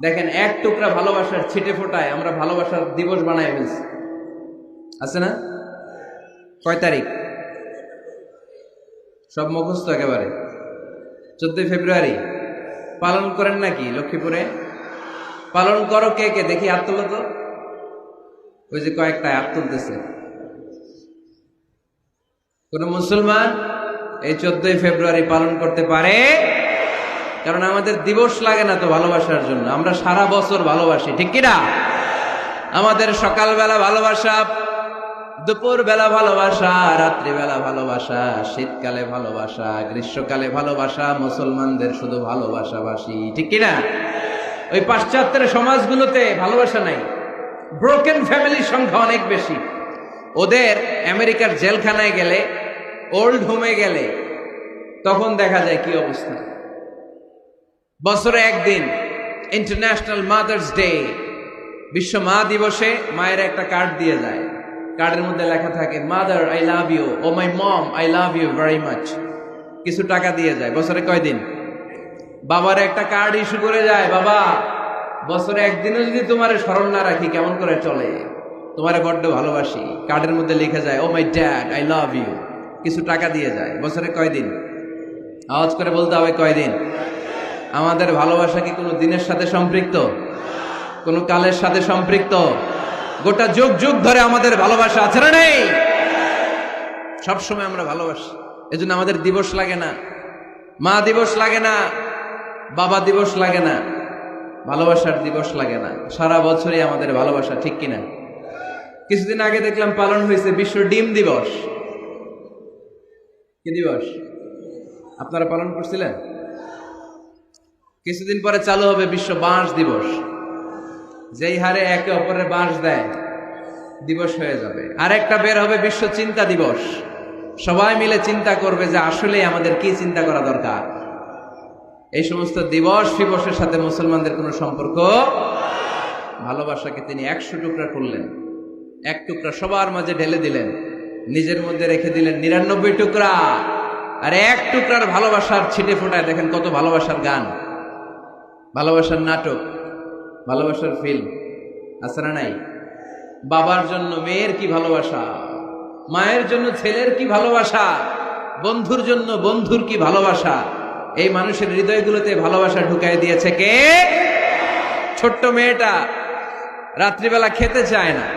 দেখেন এক টুকরা ভালোবাসার ছিটে ফোটায় আমরা ভালোবাসার দিবস বানাই ফেলছি, আছে না? কয় তারিখ? সব মুখস্থ একেবারে। 14 ফেব্রুয়ারি পালন করেন নাকি লক্ষ্মীপুরে? পালন করো কে কে দেখি, হাত তোলো তো। ওই যে কয়েকটা হাত তুলতেছে। কোন মুসলমান এই 14 ফেব্রুয়ারি পালন করতে পারে? কারণ আমাদের দিবস লাগে না তো ভালোবাসার জন্য, আমরা সারা বছর ভালোবাসি, ঠিক কিনা? আমাদের সকালবেলা ভালোবাসা, দুপুর বেলা ভালোবাসা, রাত্রিবেলা ভালোবাসা, শীতকালে ভালোবাসা, গ্রীষ্মকালে ভালোবাসা, মুসলমানদের শুধু ভালোবাসাবাসী, ঠিক কিনা? ওই পাশ্চাত্যের সমাজগুলোতে ভালোবাসা নাই, ব্রোকেন ফ্যামিলির সংখ্যা অনেক বেশি। ওদের আমেরিকার জেলখানায় গেলে, ওল্ড হোমে গেলে তখন দেখা যায় কি অবস্থা। বছরে একদিন ইন্টারন্যাশনাল মাদার্স ডে, বিশ্ব মা দিবসে মায়ের একটা কার্ড দিয়ে যায়। কার্ডের মধ্যে লেখা থাকে mother I love you, oh my mom I love you very much. কিছু টাকা দিয়ে যায়। বছরে কয়দিন? বাবার একটা কার্ড ইস্যু করে যায়, বাবা বছরে একদিনও যদি তোমার স্মরণ না রাখি কেমন করে চলে, তোমারে বড্ড ভালোবাসি। কার্ডের মধ্যে লিখে যায় oh my dad I love you. কিছু টাকা দিয়ে যায়। বছরে কয়দিন? আওয়াজ করে বলতে হবে কয়দিন? আমাদের ভালোবাসা কি কোনো দিনের সাথে সম্পৃক্ত? কোন কালের সাথে সম্পৃক্ত? গোটা যুগ যুগ ধরে আমাদের ভালোবাসা আছে না নেই? সবসময় আমরা ভালোবাসি, এজন্য আমাদের দিবস লাগে না, মা দিবস লাগে না, বাবা দিবস লাগে না, ভালোবাসার দিবস লাগে না। সারা বছরই আমাদের ভালোবাসা, ঠিক কিনা? কিছুদিন আগে দেখলাম পালন হয়েছে বিশ্ব ডিম দিবস। কি দিবস? আপনারা পালন করছিলেন? কিছুদিন পরে চালু হবে বিশ্ব বাঁশ দিবস। যেই হারে একে অপরের বাঁশ দেয় দিবস হয়ে যাবে। আরেকটা বের হবে বিশ্ব চিন্তা দিবস। সবাই মিলে চিন্তা করবে যে আসলে আমাদের কি চিন্তা করা দরকার। এই সমস্ত দিবস ফিবসের সাথে মুসলমানদের কোনো সম্পর্ক। ভালোবাসাকে তিনি 100 টুকরা করলেন, এক টুকরা সবার মাঝে ঢেলে দিলেন, নিজের মধ্যে রেখে দিলেন 99 টুকরা। আর এক টুকরার ভালোবাসার ছিটে ফোটায় দেখেন কত ভালোবাসার গান, ভালোবাসার নাটক, ভালোবাসার ফিল্ম আছে না নাই? বাবার জন্য মেয়ের কি ভালোবাসা, মায়ের জন্য ছেলের কি ভালোবাসা, বন্ধুর জন্য বন্ধুর কি ভালোবাসা। এই মানুষের হৃদয়গুলোতে ভালোবাসা ঢুকাই দিয়েছে কে? ছোট্ট মেয়েটা রাত্রিবেলা খেতে চায় না,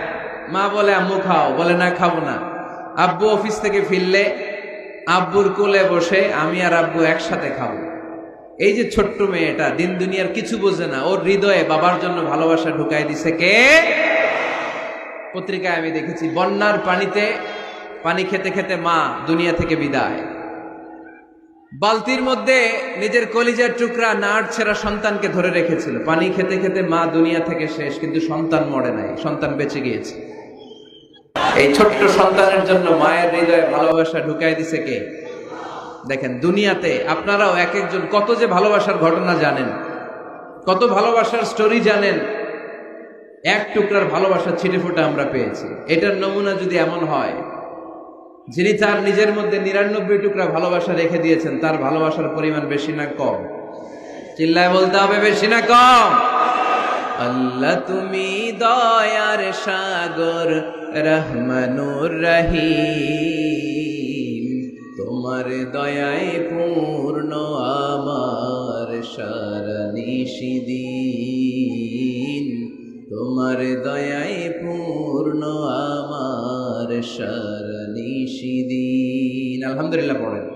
মা বলে আম্মু খাও, বলে না খাবো না। আব্বু অফিস থেকে ফিরলে আব্বুর কোলে বসে আমি আর আব্বু একসাথে খাবো। এই যে ছোট্ট মেয়েটা দিন দুনিয়ার কিছু বোঝে না, ওর হৃদয়ে বাবার জন্য ভালোবাসা ঢুকাই দিছে কে? পত্রিকায় আমি দেখেছি বন্যার পানিতে পানি খেতে খেতে মা দুনিয়া থেকে বিদায়। বালতির মধ্যে নিজের কলিজার টুকরা নাড় ছেঁড়া সন্তানকে ধরে রেখেছিল। পানি খেতে খেতে মা দুনিয়া থেকে শেষ, কিন্তু সন্তান মরে নাই, সন্তান বেঁচে গিয়েছে। এই ছোট্ট সন্তানের জন্য মায়ের হৃদয়ে ভালোবাসা ঢুকাই দিছে কে? দেখেন দুনিয়াতে আপনারাও এক একজন কত যে ভালোবাসার ঘটনা জানেন, কত ভালোবাসার স্টোরি জানেন। এক টুকরার ভালোবাসার ছিটেফোঁটা আমরা পেয়েছি। এটার নমুনা যদি এমন হয়, যিনি তার নিজের মধ্যে 99 টুকরা ভালোবাসা রেখে দিয়েছেন, তার ভালোবাসার পরিমাণ বেশি না কম? চিল্লায় বলতে হবে বেশি না কম? আল্লাহ তুমি দয়ার সাগর, রহমানুর রহিম, তোমার দয়ায় পূর্ণ আমার সারা নিশিদিন, তোমার দয়ায় পূর্ণ আমার সারা নিশিদিন। আলহামদুলিল্লাহ পড়েন।